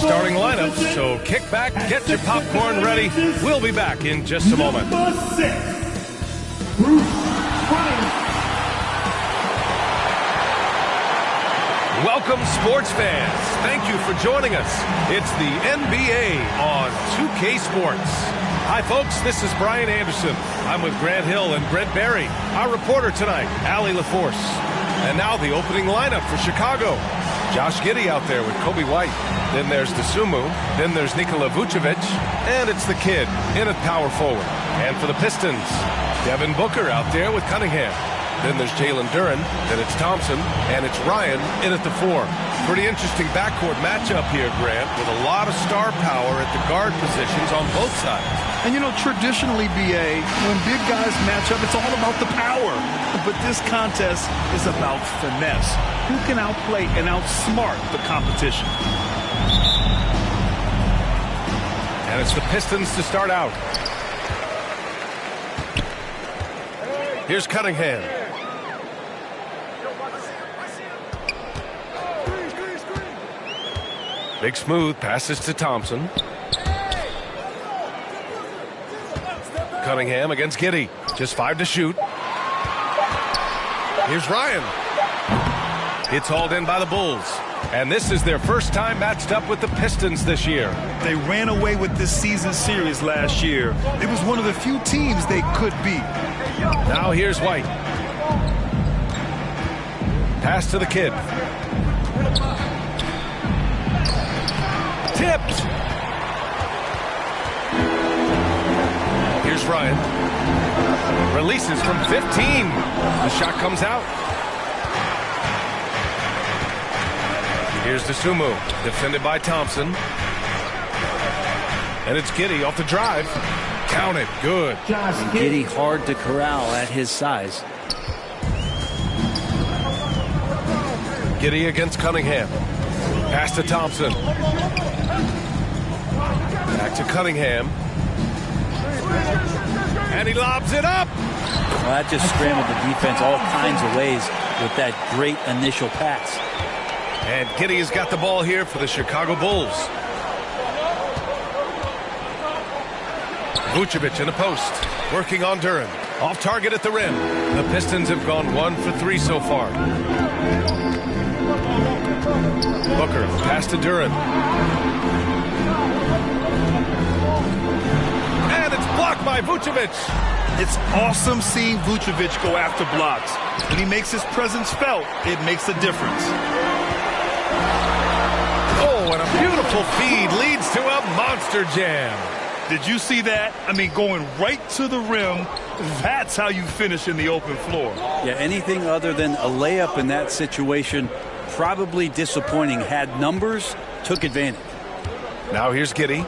starting lineup, so kick back, get your popcorn ready. We'll be back in just a moment. Welcome, sports fans. Thank you for joining us. It's the NBA on 2K Sports. Hi, folks. This is Brian Anderson. I'm with Grant Hill and Brent Barry. Our reporter tonight, Allie LaForce. And now the opening lineup for Chicago. Josh Giddey out there with Kobe White. Then there's Dosunmu. Then there's Nikola Vucevic. And it's the kid in at power forward. And for the Pistons, Devin Booker out there with Cunningham. Then there's Jalen Duren, then it's Thompson, and it's Ryan in at the 4. Pretty interesting backcourt matchup here, Grant, with a lot of star power at the guard positions on both sides. And, you know, traditionally, B.A., when big guys match up, it's all about the power. But this contest is about finesse. Who can outplay and outsmart the competition? And it's the Pistons to start out. Here's Cunningham. Big smooth passes to Thompson. Cunningham against Giddey. Just 5 to shoot. Here's Ryan. It's hauled in by the Bulls. And this is their first time matched up with the Pistons this year. They ran away with this season series last year. It was one of the few teams they could beat. Now here's White. Pass to the kid. Tipped. Here's Ryan. Releases from 15. The shot comes out. Here's Dosunmu, defended by Thompson. And it's Giddey off the drive. Count it. Good. Giddey hard to corral at his size. Giddey against Cunningham. Pass to Thompson. Back to Cunningham. And he lobs it up. Well, that just scrambled the defense all kinds of ways with that great initial pass. And Giddey has got the ball here for the Chicago Bulls. Vucevic in the post. Working on Duren. Off target at the rim. The Pistons have gone 1 for 3 so far. Booker, pass to Duren. And it's blocked by Vucevic. It's awesome seeing Vucevic go after blocks. When he makes his presence felt, it makes a difference. Oh, and a beautiful feed leads to a monster jam. Did you see that? I mean, going right to the rim, that's how you finish in the open floor. Yeah, anything other than a layup in that situation, probably disappointing. Had numbers, took advantage. Now here's Giddey,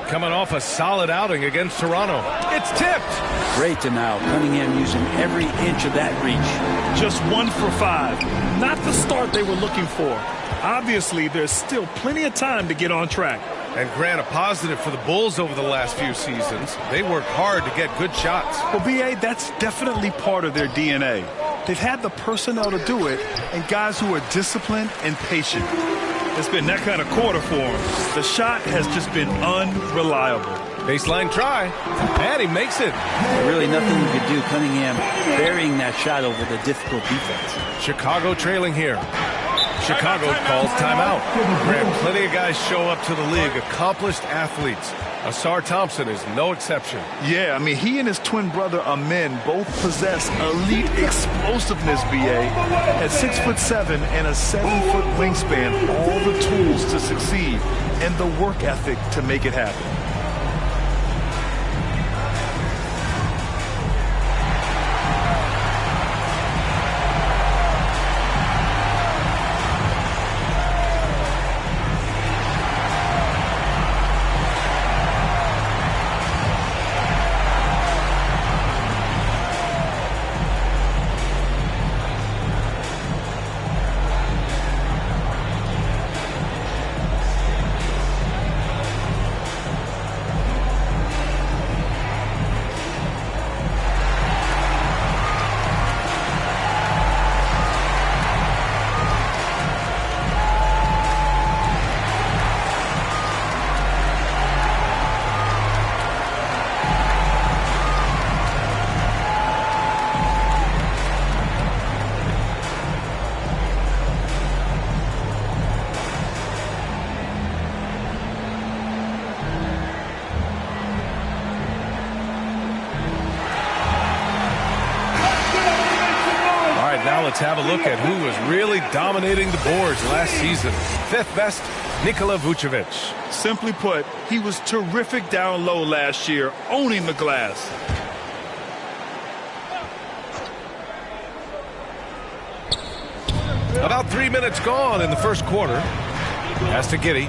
coming off a solid outing against Toronto. It's tipped. Great to now. Cunningham using every inch of that reach. Just 1 for 5. Not the start they were looking for. Obviously, there's still plenty of time to get on track. And Grant, a positive for the Bulls over the last few seasons. They work hard to get good shots. Well, B.A., that's definitely part of their DNA. They've had the personnel to do it, and guys who are disciplined and patient. It's been that kind of quarter for them. The shot has just been unreliable. Baseline try, and he makes it. Really nothing you could do. Cunningham burying that shot over the difficult defense. Chicago trailing here. Chicago calls timeout. Grant, plenty of guys show up to the league, accomplished athletes. Asar Thompson is no exception. Yeah, I mean, he and his twin brother Amin both possess elite explosiveness, B.A. At 6'7" and a 7-foot wingspan, all the tools to succeed and the work ethic to make it happen. have a look at who was really dominating the boards last season. Fifth best, Nikola Vucevic. Simply put, he was terrific down low last year, owning the glass. About 3 minutes gone in the first quarter. Pass to Giddey.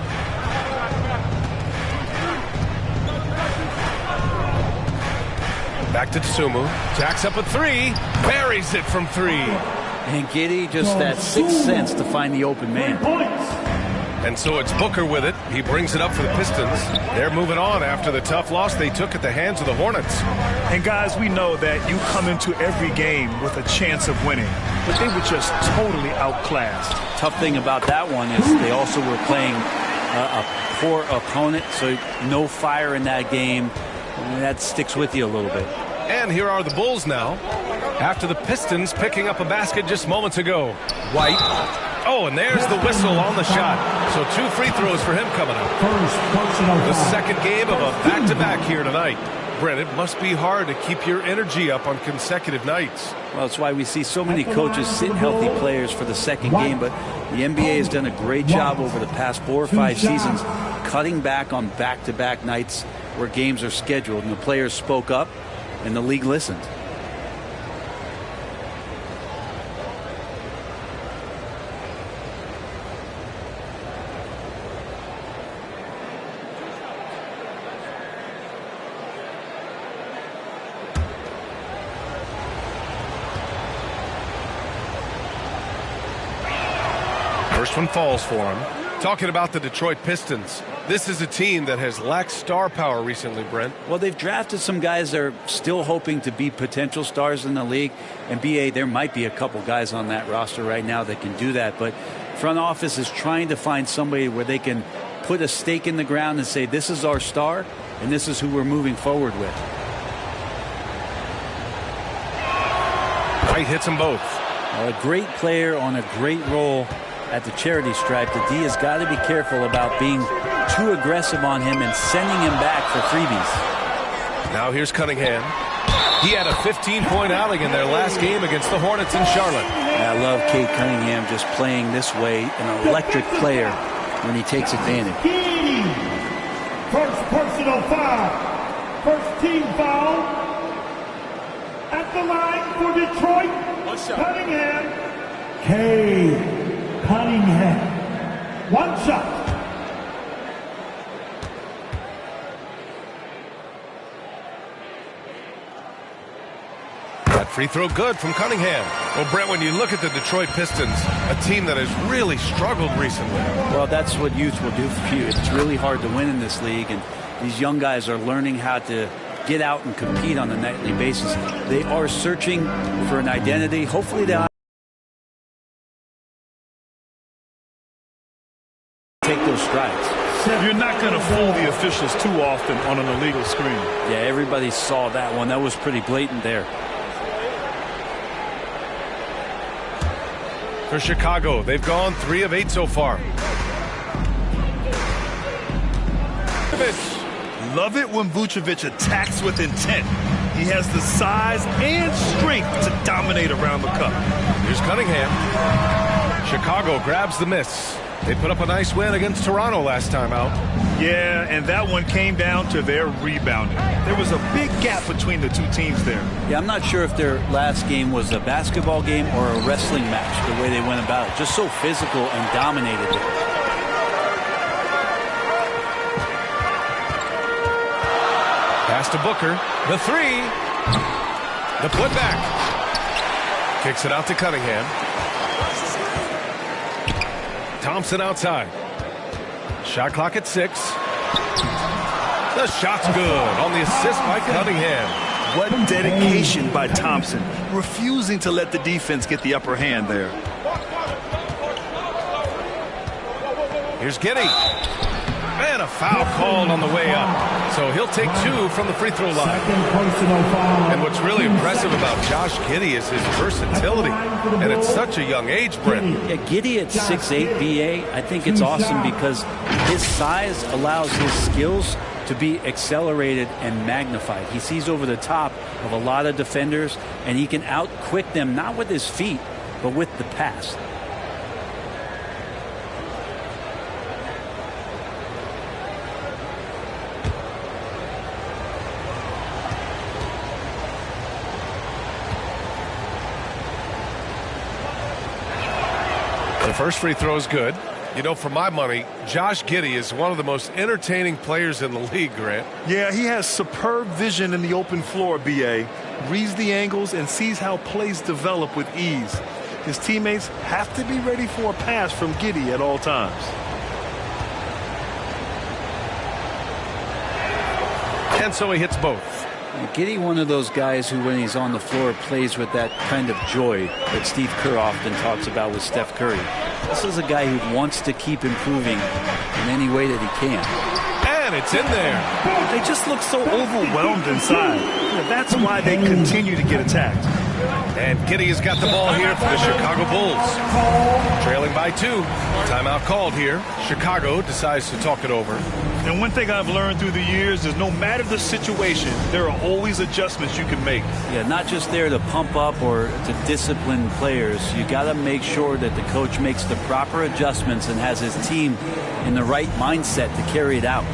Back to Tsumu. Jacks up a three. Buries it from three. And Giddey, just that sixth sense to find the open man. And so it's Booker with it. He brings it up for the Pistons. They're moving on after the tough loss they took at the hands of the Hornets. And guys, we know that you come into every game with a chance of winning, but they were just totally outclassed. Tough thing about that one is they also were playing a poor opponent, so no fire in that game. And that sticks with you a little bit. And here are the Bulls now, after the Pistons picking up a basket just moments ago. White. Oh, and there's the whistle on the shot. So 2 free throws for him coming up. The second game of a back-to-back here tonight. Brent, it must be hard to keep your energy up on consecutive nights. Well, that's why we see so many coaches sit healthy players for the second game, but the NBA has done a great job over the past 4 or 5 seasons cutting back on back-to-back nights where games are scheduled, and the players spoke up and the league listened. First one falls for him. Talking about the Detroit Pistons, this is a team that has lacked star power recently, Brent. Well, they've drafted some guys that are still hoping to be potential stars in the league. And BA, there might be a couple guys on that roster right now that can do that. But front office is trying to find somebody where they can put a stake in the ground and say, this is our star, and this is who we're moving forward with. White hits them both. A great player on a great role at the charity stripe. The D has got to be careful about being too aggressive on him and sending him back for freebies. Now here's Cunningham. He had a 15-point outing in their last game against the Hornets in Charlotte. I love Cade Cunningham just playing this way, an electric player when he takes advantage. First personal foul. First team foul. At the line for Detroit, Cunningham. Cade Cunningham. One shot. That free throw good from Cunningham. Well, Brent, when you look at the Detroit Pistons, a team that has really struggled recently. Well, that's what youth will do for you. It's really hard to win in this league, and these young guys are learning how to get out and compete on a nightly basis. They are searching for an identity. Hopefully they'll take those strides. You're not going to fool the officials too often on an illegal screen. Yeah, everybody saw that one. That was pretty blatant there. For Chicago, they've gone 3 of 8 so far. Love it when Vucevic attacks with intent. He has the size and strength to dominate around the cup. Here's Cunningham. Chicago grabs the miss. They put up a nice win against Toronto last time out. Yeah, and that one came down to their rebounding. There was a big gap between the two teams there. Yeah, I'm not sure if their last game was a basketball game or a wrestling match, the way they went about it. Just so physical and dominated it. Pass to Booker. The three. The putback. Kicks it out to Cunningham. Thompson outside. Shot clock at 6. The shot's good on the assist by Cunningham. What dedication by Thompson, refusing to let the defense get the upper hand there. Here's Giddey. And a foul called on the way up. So he'll take 2 from the free throw line. And what's really impressive about Josh Giddey is his versatility. And at such a young age, Brent. Yeah, Giddey at 6'8", BA, I think it's awesome because his size allows his skills to be accelerated and magnified. He sees over the top of a lot of defenders, and he can out-quick them, not with his feet, but with the past. The first free throw is good. You know, for my money, Josh Giddey is one of the most entertaining players in the league, Grant. Yeah, he has superb vision in the open floor, B.A. Reads the angles and sees how plays develop with ease. His teammates have to be ready for a pass from Giddey at all times. And so he hits both. Giddey, one of those guys who, when he's on the floor, plays with that kind of joy that Steve Kerr often talks about with Steph Curry. This is a guy who wants to keep improving in any way that he can. And it's in there. They just look so overwhelmed inside. Yeah, that's why they continue to get attacked. And Giddey has got the ball here for the Chicago Bulls. Trailing by 2. Timeout called here. Chicago decides to talk it over. And one thing I've learned through the years is no matter the situation, there are always adjustments you can make. Yeah, not just there to pump up or to discipline players. You got to make sure that the coach makes the proper adjustments and has his team in the right mindset to carry it out.